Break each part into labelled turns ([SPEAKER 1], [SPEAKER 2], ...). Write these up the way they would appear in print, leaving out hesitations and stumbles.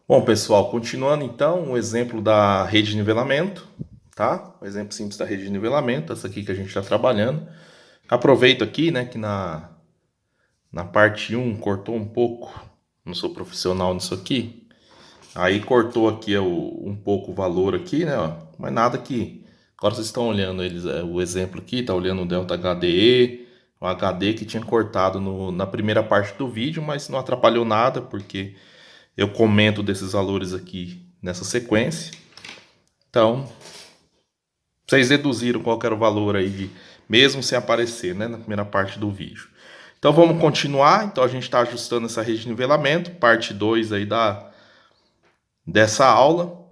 [SPEAKER 1] Bom, pessoal, continuando então, um exemplo da rede de nivelamento, tá? Um exemplo simples da rede de nivelamento, essa aqui que a gente está trabalhando. Aproveito aqui, né, que na parte um cortou um pouco, não sou profissional nisso aqui, aí cortou aqui um pouco o valor aqui, né, ó, mas nada que... Agora vocês estão olhando o exemplo aqui, tá olhando o Delta HDE, o HD que tinha cortado na primeira parte do vídeo, mas não atrapalhou nada, porque eu comento desses valores aqui nessa sequência. Então, vocês deduziram qual que era o valor aí, mesmo sem aparecer, né, na primeira parte do vídeo. Então, vamos continuar. Então, a gente está ajustando essa rede de nivelamento, parte 2 aí dessa aula.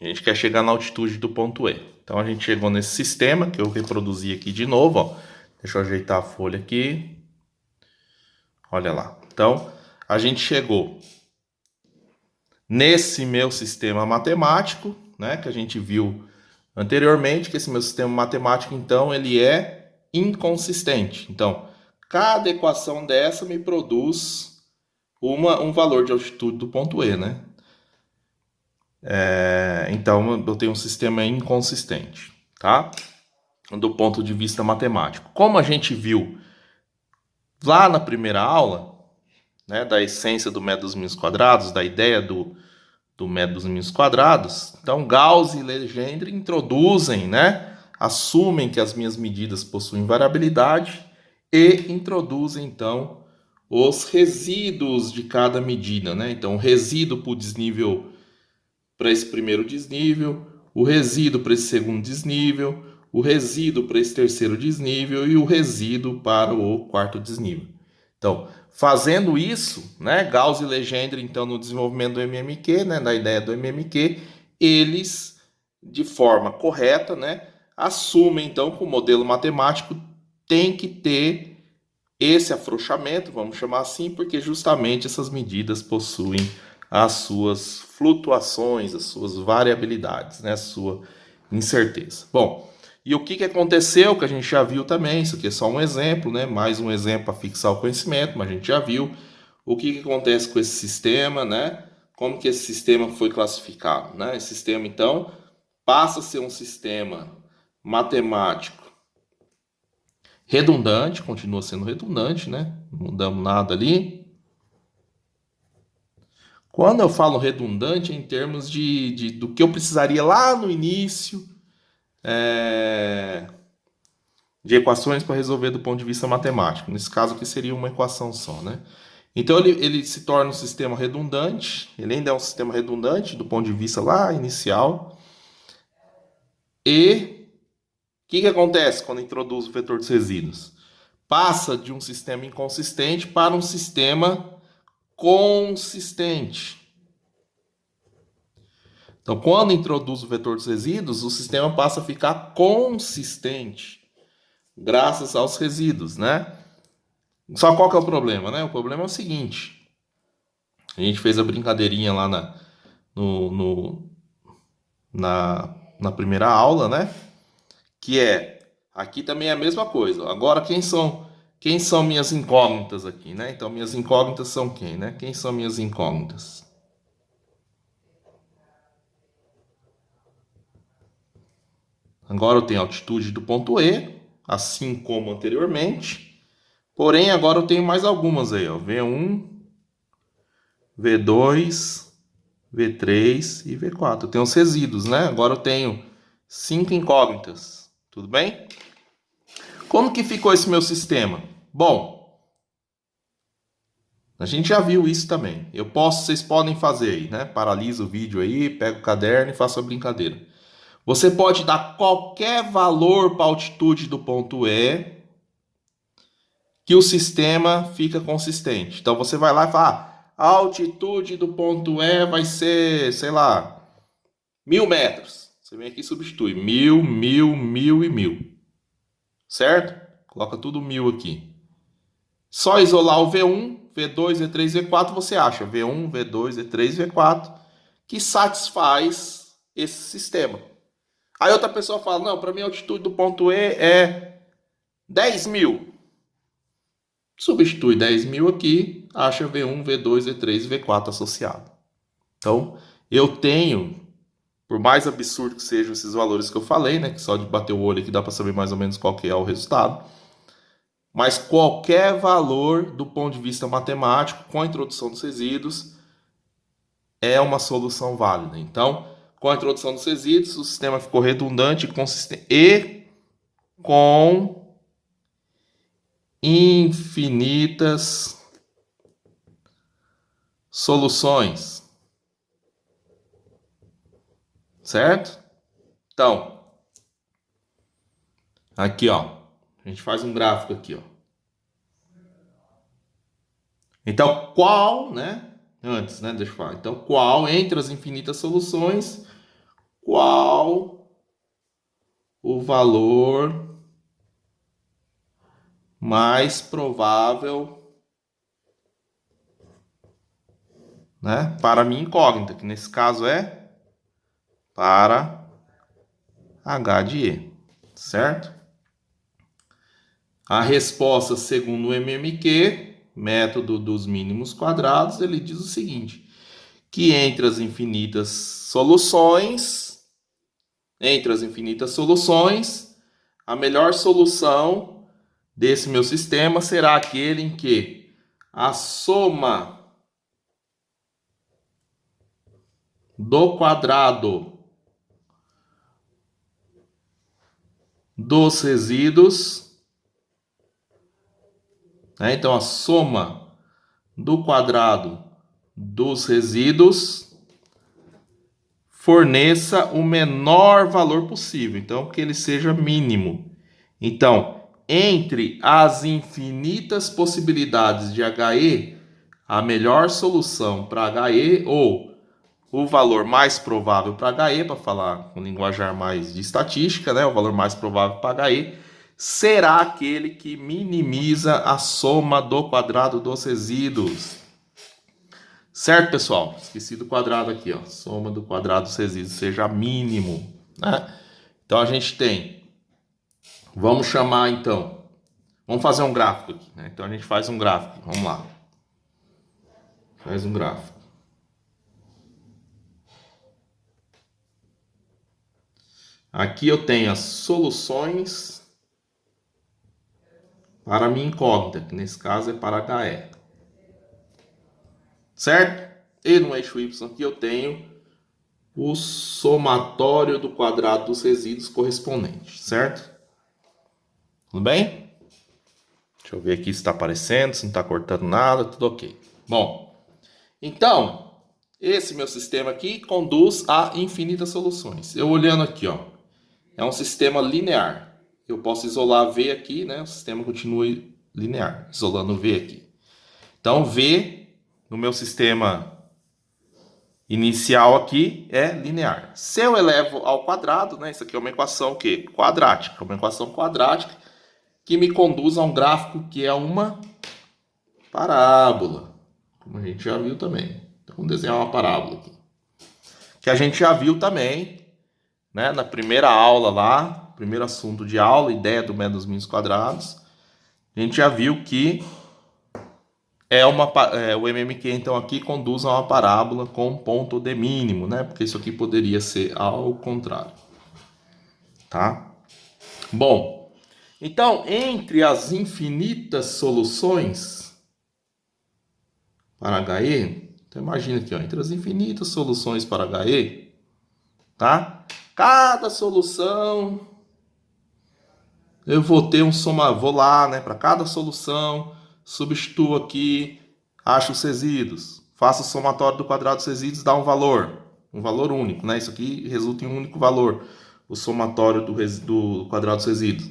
[SPEAKER 1] A gente quer chegar na altitude do ponto E. Então, a gente chegou nesse sistema, que eu reproduzi aqui de novo, ó. Deixa eu ajeitar a folha aqui. Olha lá. Então, a gente chegou nesse meu sistema matemático, né, que a gente viu anteriormente, que esse meu sistema matemático, então, ele é inconsistente. Então, cada equação dessa me produz um valor de altitude do ponto E, né? Então, eu tenho um sistema inconsistente, tá? Do ponto de vista matemático. Como a gente viu lá na primeira aula, né, da essência do método dos mínimos quadrados, da ideia do método dos mínimos quadrados. Então, Gauss e Legendre introduzem, né, assumem que as minhas medidas possuem variabilidade e introduzem, então, os resíduos de cada medida, né? Então, o resíduo para o desnível para esse primeiro desnível, o resíduo para esse segundo desnível, o resíduo para esse terceiro desnível e o resíduo para o quarto desnível. Então, fazendo isso, né, Gauss e Legendre, então, no desenvolvimento do MMQ, né, da ideia do MMQ, eles, de forma correta, né, assumem, então, que o modelo matemático tem que ter esse afrouxamento, vamos chamar assim, porque justamente essas medidas possuem as suas flutuações, as suas variabilidades, né, a sua incerteza. Bom, e o que aconteceu, que a gente já viu também, isso aqui é só um exemplo, né? Mais um exemplo para fixar o conhecimento, mas a gente já viu o que acontece com esse sistema, né? Como que esse sistema foi classificado, né? Esse sistema, então, passa a ser um sistema matemático redundante, continua sendo redundante, né? Não mudamos nada ali. Quando eu falo redundante, é em termos do que eu precisaria lá no início, é, de equações para resolver do ponto de vista matemático. Nesse caso aqui seria uma equação só, né? Então ele se torna um sistema redundante, ele ainda é um sistema redundante do ponto de vista lá inicial. E o que acontece quando introduz o vetor dos resíduos? Passa de um sistema inconsistente para um sistema consistente. Então, quando introduz o vetor dos resíduos, o sistema passa a ficar consistente, graças aos resíduos, né? Só qual que é o problema, né? O problema é o seguinte: a gente fez a brincadeirinha lá no, no- na primeira aula, né? Que é, aqui também é a mesma coisa. Agora, quem são minhas incógnitas aqui, né? Então, minhas incógnitas são quem, né? Quem são minhas incógnitas? Agora eu tenho a altitude do ponto E, assim como anteriormente. Porém, agora eu tenho mais algumas aí, ó. V1, V2, V3 e V4. Eu tenho os resíduos, né? Agora eu tenho 5 incógnitas. Tudo bem? Como que ficou esse meu sistema? Bom, a gente já viu isso também. Vocês podem fazer aí, né? Paralisa o vídeo aí, pega o caderno e faça a brincadeira. Você pode dar qualquer valor para a altitude do ponto E que o sistema fica consistente. Então você vai lá e fala, a altitude do ponto E vai ser, sei lá, 1.000 metros. Você vem aqui e substitui 1.000, 1.000, 1.000 e 1.000. Certo? Coloca tudo 1.000 aqui. Só isolar o V1, V2, V3, V4, você acha V1, V2, V3, V4, que satisfaz esse sistema. Aí outra pessoa fala, não, para mim a altitude do ponto E é 10.000. Substitui 10.000 aqui, acha V1, V2, V3 e V4 associado. Então, eu tenho, por mais absurdo que sejam esses valores que eu falei, né, que só de bater o olho aqui dá para saber mais ou menos qual que é o resultado, mas qualquer valor do ponto de vista matemático, com a introdução dos resíduos, é uma solução válida. Então, com a introdução dos resíduos, o sistema ficou redundante e consistente e com infinitas soluções. Certo? Então, aqui, ó, a gente faz um gráfico aqui, ó. Então, qual, né? Antes, né? Deixa eu falar. Então, qual entre as infinitas soluções, qual o valor mais provável, né? Para a minha incógnita, que nesse caso é para H de E, certo? A resposta, segundo o MMQ, método dos mínimos quadrados, ele diz o seguinte, que entre as infinitas soluções, a melhor solução desse meu sistema será aquele em que a soma do quadrado dos resíduos, né? Então a soma do quadrado dos resíduos forneça o menor valor possível, então que ele seja mínimo. Então, entre as infinitas possibilidades de HE, a melhor solução para HE, ou o valor mais provável para HE, para falar com linguajar mais de estatística, né? O valor mais provável para HE será aquele que minimiza a soma do quadrado dos resíduos. Certo, pessoal? Esqueci do quadrado aqui, ó. Soma do quadrado dos resíduos seja mínimo, né? Então a gente tem, vamos chamar então, vamos fazer um gráfico aqui, né? Então a gente faz um gráfico, vamos lá. Faz um gráfico. Aqui eu tenho as soluções para a minha incógnita, que nesse caso é para HE. Certo? E no eixo Y aqui eu tenho o somatório do quadrado dos resíduos correspondentes, certo? Tudo bem? Deixa eu ver aqui se está aparecendo, se não está cortando nada, tudo ok. Bom, então, esse meu sistema aqui conduz a infinitas soluções. Eu olhando aqui, ó, é um sistema linear. Eu posso isolar V aqui, né? O sistema continua linear, isolando V aqui. Então, V no meu sistema inicial aqui é linear. Se eu elevo ao quadrado, né? Isso aqui é uma equação o quê? Quadrática. Uma equação quadrática que me conduz a um gráfico que é uma parábola. Como a gente já viu também. Então, vamos desenhar uma parábola aqui. Que a gente já viu também, né? Na primeira aula lá, primeiro assunto de aula, ideia do método dos mínimos quadrados. A gente já viu que o MMQ, então, aqui conduz a uma parábola com ponto de mínimo, né? Porque isso aqui poderia ser ao contrário. Tá? Bom, então, entre as infinitas soluções para HE, então imagina aqui, ó, entre as infinitas soluções para HE, tá? Cada solução, eu vou ter vou lá, né? Para cada solução, substituo aqui, acho os resíduos, faço o somatório do quadrado dos resíduos, dá um valor único, né? Isso aqui resulta em um único valor, o somatório do quadrado dos resíduos.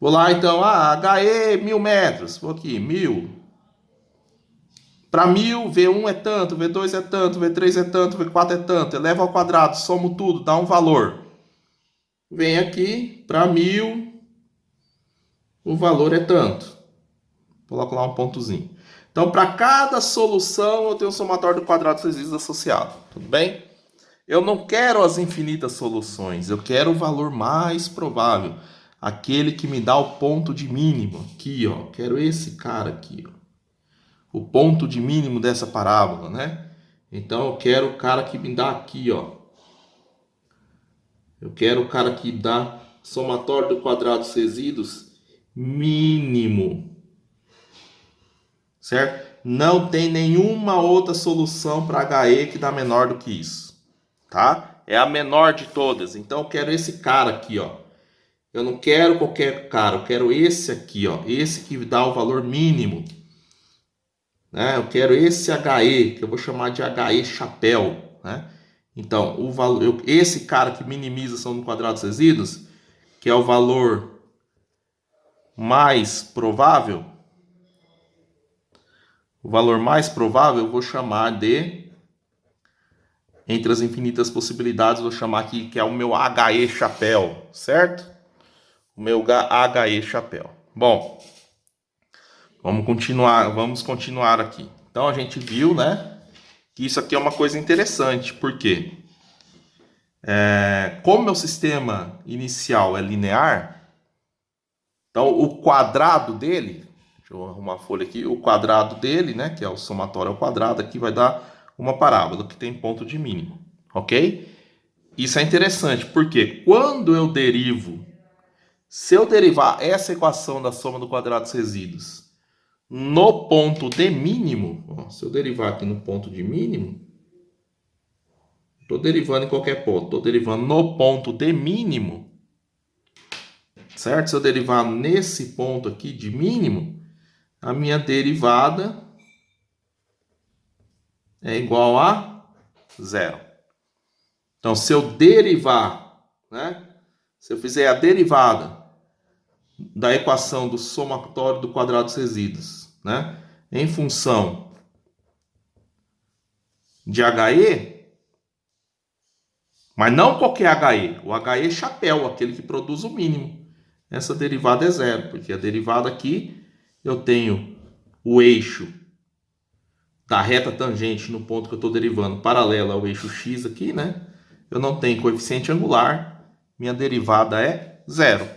[SPEAKER 1] Vou lá então, HE 1000 metros, vou aqui, 1000. Para 1000, V1 é tanto, V2 é tanto, V3 é tanto, V4 é tanto, eleva ao quadrado, somo tudo, dá um valor. Vem aqui, para 1000, o valor é tanto. Coloco lá um pontozinho. Então, para cada solução, eu tenho um somatório do quadrado dos resíduos associado. Tudo bem? Eu não quero as infinitas soluções. Eu quero o valor mais provável. Aquele que me dá o ponto de mínimo. Aqui, ó. Quero esse cara aqui, ó. O ponto de mínimo dessa parábola, né? Então eu quero o cara que me dá aqui, ó. Eu quero o cara que dá somatório do quadrado dos resíduos mínimo. Certo? Não tem nenhuma outra solução para HE que dá menor do que isso. Tá? É a menor de todas. Então eu quero esse cara aqui, ó. Eu não quero qualquer cara, eu quero esse aqui, ó. Esse que dá o valor mínimo. Né? Eu quero esse HE, que eu vou chamar de HE chapéu. Né? Então, o valor, esse cara que minimiza a soma do quadrado dos resíduos, que é o valor mais provável, eu vou chamar de, entre as infinitas possibilidades, vou chamar aqui que é o meu HE chapéu, certo? O meu HE chapéu. Bom, vamos continuar aqui. Então a gente viu, né, que isso aqui é uma coisa interessante, porque como meu sistema inicial é linear, então o quadrado dele, deixa eu arrumar a folha aqui, o quadrado dele, né, que é o somatório ao quadrado, aqui vai dar uma parábola que tem ponto de mínimo, ok? Isso é interessante, porque quando eu derivo, se eu derivar essa equação da soma do quadrado dos resíduos no ponto de mínimo, ó, se eu derivar aqui no ponto de mínimo, estou derivando em qualquer ponto, estou derivando no ponto de mínimo, certo? Se eu derivar nesse ponto aqui de mínimo, a minha derivada é igual a zero. Então, se eu derivar, né? Se eu fizer a derivada da equação do somatório do quadrado dos resíduos, né? Em função de HE, mas não qualquer HE, o HE chapéu, aquele que produz o mínimo. Essa derivada é zero, porque a derivada aqui eu tenho o eixo da reta tangente no ponto que eu estou derivando paralela ao eixo x aqui, né? Eu não tenho coeficiente angular, minha derivada é zero.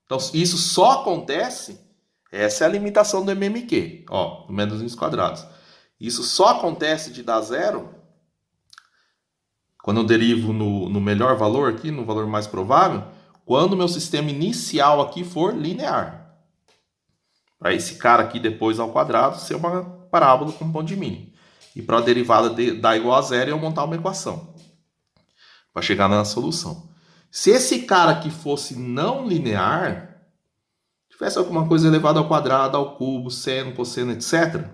[SPEAKER 1] Então isso só acontece, essa é a limitação do MMQ, ó, do menos quadrados. Isso só acontece de dar zero quando eu derivo no melhor valor aqui, no valor mais provável, quando o meu sistema inicial aqui for linear. Para esse cara aqui depois ao quadrado ser uma parábola com ponto de mínimo. E para a derivada dar igual a zero, eu montar uma equação para chegar na solução. Se esse cara aqui fosse não linear, tivesse alguma coisa elevada ao quadrado, ao cubo, seno, cosseno, etc.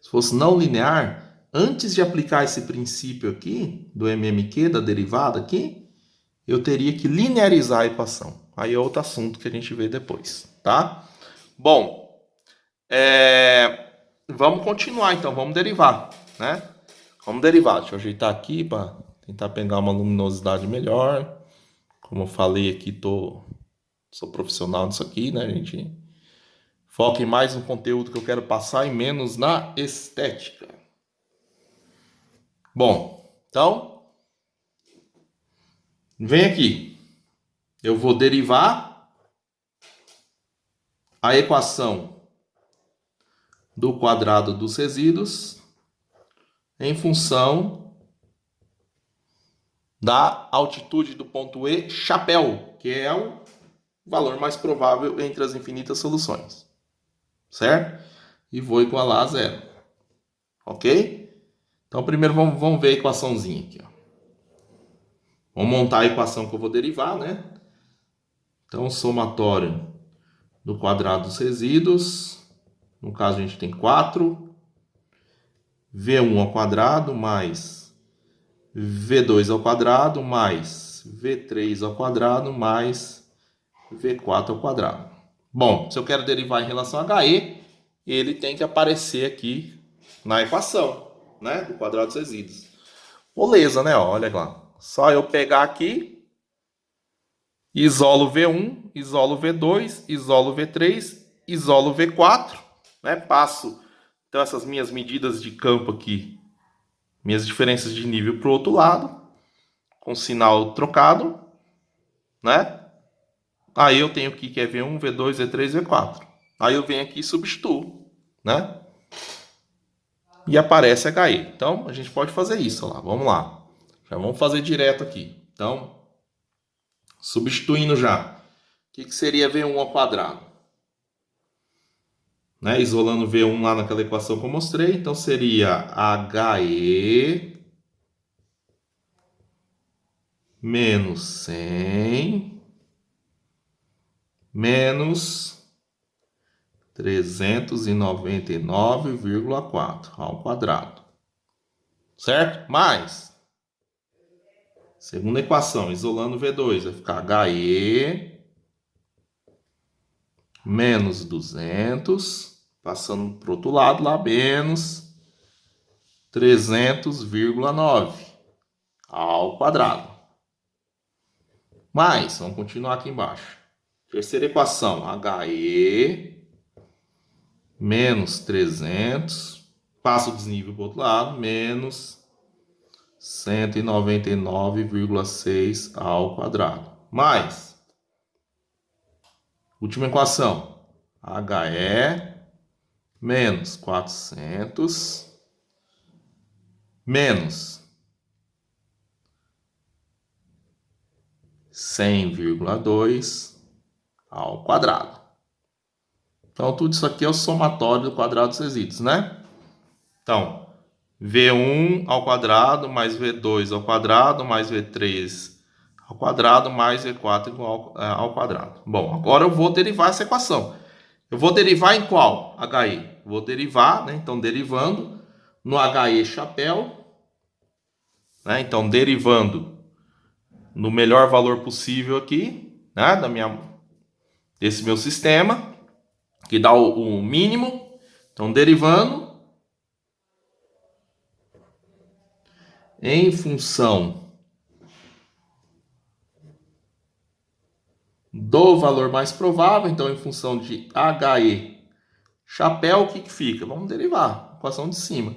[SPEAKER 1] Se fosse não linear, antes de aplicar esse princípio aqui, do MMQ, da derivada aqui, eu teria que linearizar a equação. Aí é outro assunto que a gente vê depois, tá? Bom, vamos continuar então, vamos derivar, né? Vamos derivar, deixa eu ajeitar aqui para tentar pegar uma luminosidade melhor. Como eu falei aqui, sou profissional nisso aqui, né, gente? Foque mais no conteúdo que eu quero passar e menos na estética. Bom, então, vem aqui. Eu vou derivar a equação do quadrado dos resíduos em função da altitude do ponto E chapéu, que é o valor mais provável entre as infinitas soluções. Certo? E vou igualar a zero. Ok? Então, primeiro vamos ver a equaçãozinha aqui. Ó. Vamos montar a equação que eu vou derivar, né? Então, somatório do quadrado dos resíduos. No caso, a gente tem 4. V1 ao quadrado mais V2 ao quadrado mais V3 ao quadrado mais V4 ao quadrado. Bom, se eu quero derivar em relação a HE, ele tem que aparecer aqui na equação, né, do quadrado dos resíduos. Moleza, né? Olha lá. Só eu pegar aqui, isolo V1, isolo V2, isolo V3, isolo V4, né? Passo então essas minhas medidas de campo aqui, minhas diferenças de nível para o outro lado, com sinal trocado, né? Aí eu tenho aqui que é V1, V2, V3, V4. Aí eu venho aqui e substituo, né? e aparece HE. Então, a gente pode fazer isso, ó lá. Vamos lá. Já vamos fazer direto aqui. Então, substituindo já. O que seria V1 ao quadrado? Né? Isolando V1 lá naquela equação que eu mostrei. Então, seria HE menos 100 menos 399,4 ao quadrado. Certo? Mais. Segunda equação, isolando V2, vai ficar HE menos 200, passando para o outro lado lá, menos 300,9 ao quadrado. Mais, vamos continuar aqui embaixo. Terceira equação, HE menos 300, passa o desnível para o outro lado, menos 199,6 ao quadrado. Mais, última equação, HE menos 400 menos 100,2 ao quadrado. Então, tudo isso aqui é o somatório do quadrado dos resíduos, né? Então, V1 ao quadrado mais V2 ao quadrado mais V3 ao quadrado mais V4 igual ao quadrado. Bom, agora eu vou derivar essa equação. Eu vou derivar em qual? HE. Vou derivar, né? Então, derivando no HE chapéu. Né? Então, derivando no melhor valor possível aqui, né? Desse meu sistema, que dá o mínimo. Então, derivando em função do valor mais provável, então em função de HE chapéu, o que fica? Vamos derivar, equação de cima.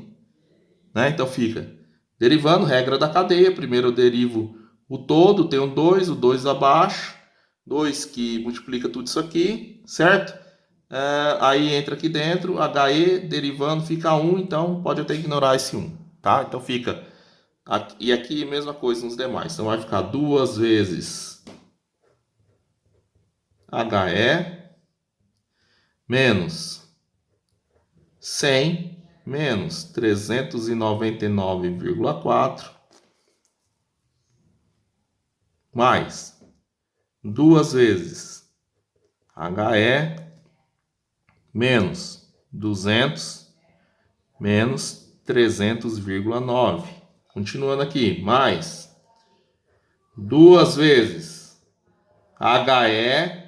[SPEAKER 1] Né? Então fica derivando, regra da cadeia, primeiro eu derivo o todo, tenho 2, o 2 abaixo, 2 que multiplica tudo isso aqui, certo? Aí entra aqui dentro, HE derivando, fica 1, então pode até ignorar esse 1, tá? Então fica, e aqui mesma coisa nos demais, então vai ficar 2 vezes HE menos 100 menos 399,4 mais 2 vezes HE menos 200 menos 300,9. Continuando aqui, mais 2 vezes HE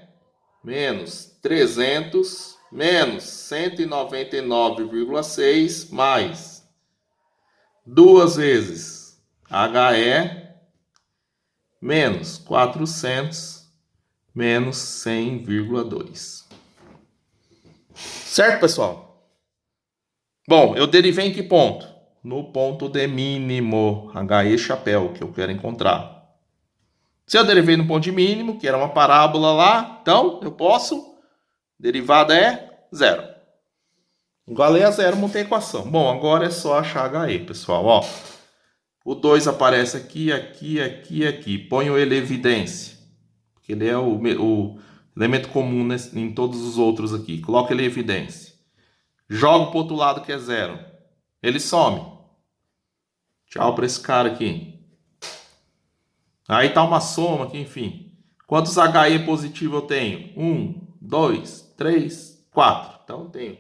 [SPEAKER 1] menos 300 menos 199,6 mais 2 vezes HE menos 400 menos 100,2. Certo, pessoal? Bom, eu derivei em que ponto? No ponto de mínimo, HE chapéu, que eu quero encontrar. Se eu derivei no ponto de mínimo, que era uma parábola lá, então eu posso, derivada é zero. Igualei a zero, montei a equação. Bom, agora é só achar HE, pessoal. Ó, o 2 aparece aqui, aqui, aqui, aqui. Ponho ele em evidência, porque ele é o elemento comum em todos os outros aqui. Coloco ele em evidência. Jogo para o outro lado que é zero. Ele some. Tchau para esse cara aqui. Aí tá uma soma aqui, enfim. Quantos HE positivo eu tenho? 1, 2, 3, 4. Então eu tenho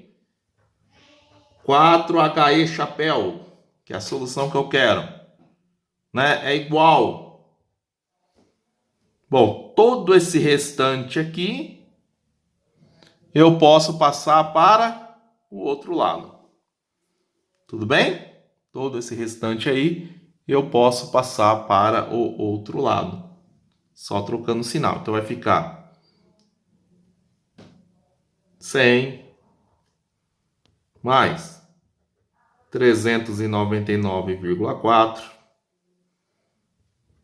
[SPEAKER 1] 4 HE chapéu, que é a solução que eu quero. Né? É igual. Bom, todo esse restante aqui eu posso passar para o outro lado. Tudo bem? Todo esse restante aí eu posso passar para o outro lado. Só trocando o sinal. Então vai ficar 100 mais 399,4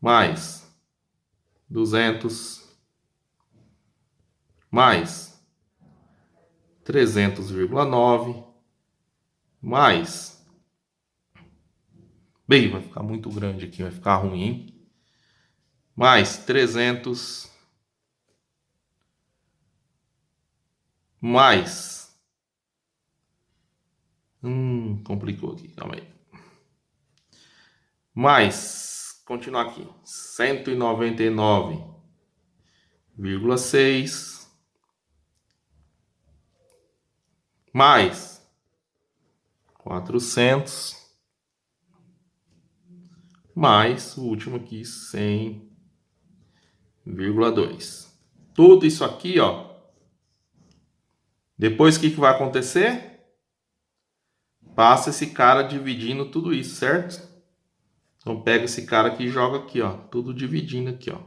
[SPEAKER 1] mais 200 mais 300,9 mais Bem, vai ficar muito grande aqui, vai ficar ruim, hein? Mais 300 mais complicou aqui, calma aí. Mais, continuar aqui, 199,6 mais 400 mais o último aqui, 100,2. Tudo isso aqui, ó. Depois o que vai acontecer? Passa esse cara dividindo tudo isso, certo? Então pega esse cara aqui e joga aqui, ó. Tudo dividindo aqui, ó.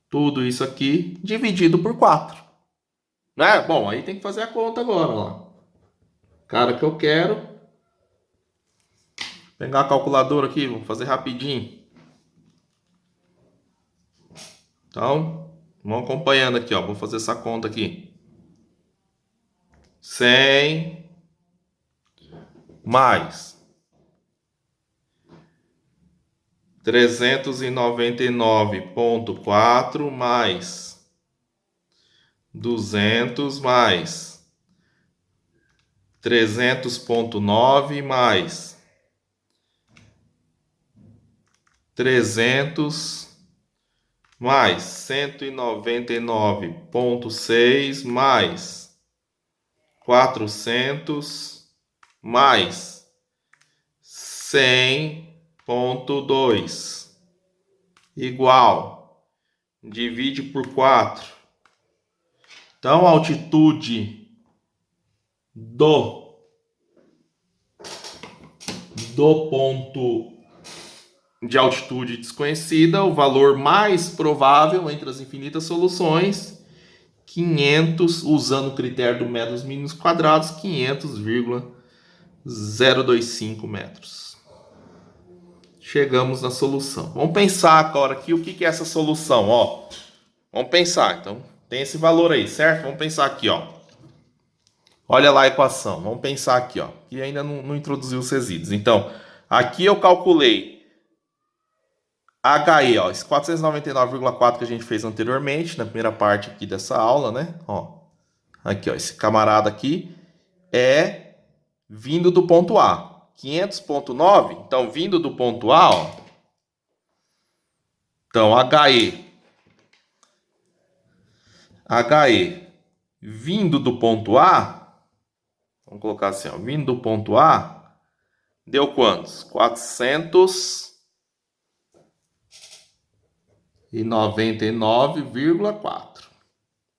[SPEAKER 1] Tudo isso aqui dividido por 4. Né? Bom, aí tem que fazer a conta agora, ó. Cara que eu quero. Vou pegar a calculadora aqui, vamos fazer rapidinho. Então, vamos acompanhando aqui, ó. Vou fazer essa conta aqui. 100 mais 399,4 mais 200 mais 300,9 mais 300 mais 199,6 mais 400 mais 100,2 igual, divide por 4. Então, a altitude do ponto de altitude desconhecida, o valor mais provável entre as infinitas soluções, 500, usando o critério do metros mínimos quadrados, 500,025 metros. Chegamos na solução. Vamos pensar agora aqui o que é essa solução, ó. Vamos pensar, então, tem esse valor aí, certo? Vamos pensar aqui, ó. Olha lá a equação, vamos pensar aqui, ó. Que ainda não introduziu os resíduos. Então, aqui eu calculei HE, ó, esse 499,4 que a gente fez anteriormente, na primeira parte aqui dessa aula, né? Ó, aqui, ó, esse camarada aqui é vindo do ponto A. 500,9, então, vindo do ponto A, ó. Então, HE vindo do ponto A, vamos colocar assim, ó, vindo do ponto A, deu quantos? 499,4,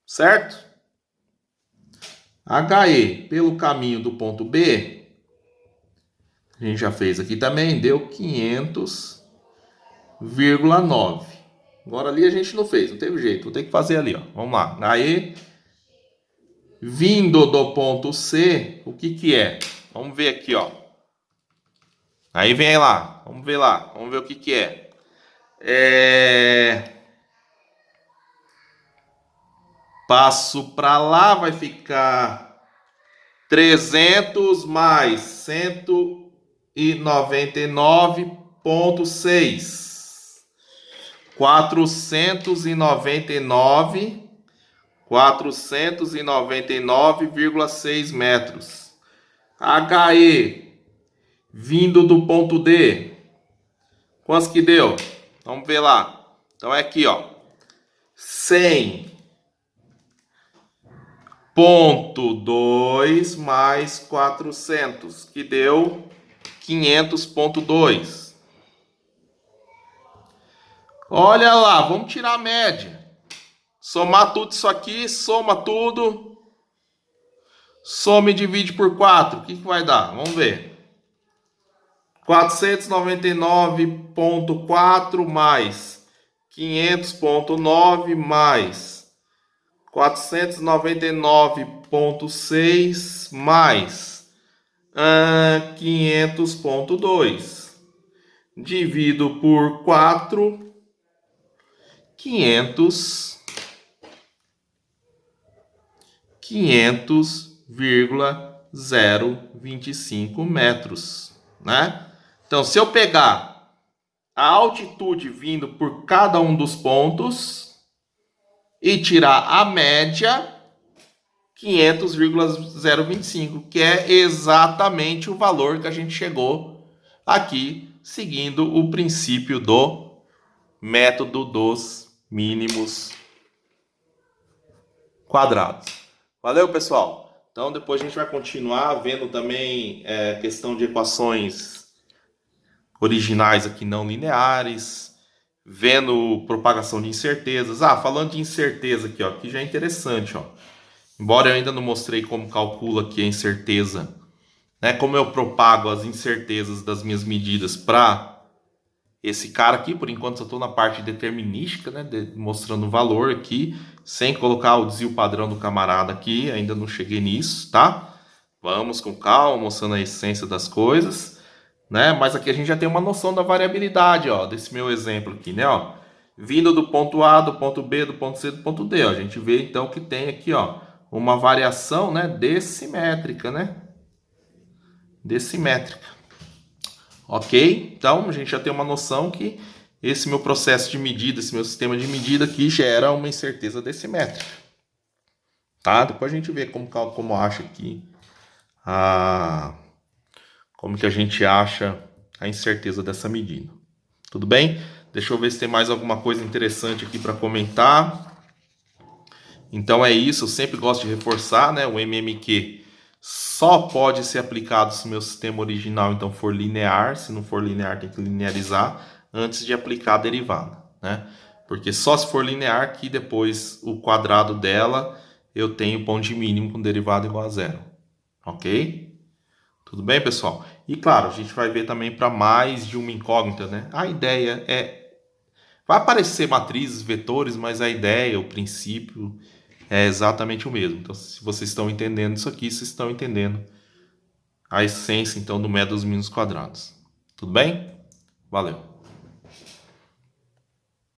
[SPEAKER 1] certo? HE pelo caminho do ponto B, a gente já fez aqui também, deu 500,9. Agora ali a gente não fez, não teve jeito, vou ter que fazer ali, ó. Vamos lá. HE vindo do ponto C, o que é? Vamos ver aqui, ó. Aí vem lá, vamos ver o que é. Passo para lá, vai ficar 300 mais 199,6. 499,6 metros. HE vindo do ponto D. Quantos que deu? Vamos ver lá. Então é aqui, ó. 100,2 mais 400, que deu 500,2. Olha lá, vamos tirar a média. Somar tudo isso aqui, soma tudo. Soma e divide por 4. O que vai dar? Vamos ver. 499,4 mais 500,9 mais 499,6 mais 500,2. Divido por 4. 500,025 metros, né? Então, se eu pegar a altitude vindo por cada um dos pontos e tirar a média, 500,025, que é exatamente o valor que a gente chegou aqui, seguindo o princípio do método dos mínimos quadrados. Valeu, pessoal? Então, depois a gente vai continuar vendo também questão de equações originais aqui não lineares, vendo propagação de incertezas. Falando de incerteza aqui, ó, que já é interessante, ó. Embora eu ainda não mostrei como calcula aqui a incerteza, né? Como eu propago as incertezas das minhas medidas para esse cara aqui, por enquanto eu estou na parte determinística, né? Mostrando o valor aqui, sem colocar o desvio padrão do camarada aqui, ainda não cheguei nisso, tá? Vamos com calma, mostrando a essência das coisas, né? Mas aqui a gente já tem uma noção da variabilidade, ó, desse meu exemplo aqui, né? Ó, vindo do ponto A, do ponto B, do ponto C, do ponto D, ó, a gente vê então que tem aqui, ó, uma variação, né, decimétrica, né? Decimétrica. Ok? Então, a gente já tem uma noção que esse meu processo de medida, esse meu sistema de medida aqui gera uma incerteza decimétrica. Tá? Depois a gente vê como acha aqui como que a gente acha a incerteza dessa medida. Tudo bem? Deixa eu ver se tem mais alguma coisa interessante aqui para comentar. Então é isso, eu sempre gosto de reforçar, né? O MMQ só pode ser aplicado se o meu sistema original então for linear. Se não for linear, tem que linearizar antes de aplicar a derivada, né? Porque só se for linear que depois o quadrado dela eu tenho ponto de mínimo com derivada igual a zero. Ok? Tudo bem, pessoal? E claro, a gente vai ver também para mais de uma incógnita, né? A ideia é... Vai aparecer matrizes, vetores, mas a ideia, o princípio é exatamente o mesmo. Então, se vocês estão entendendo isso aqui, vocês estão entendendo a essência, então, do método dos mínimos quadrados. Tudo bem? Valeu!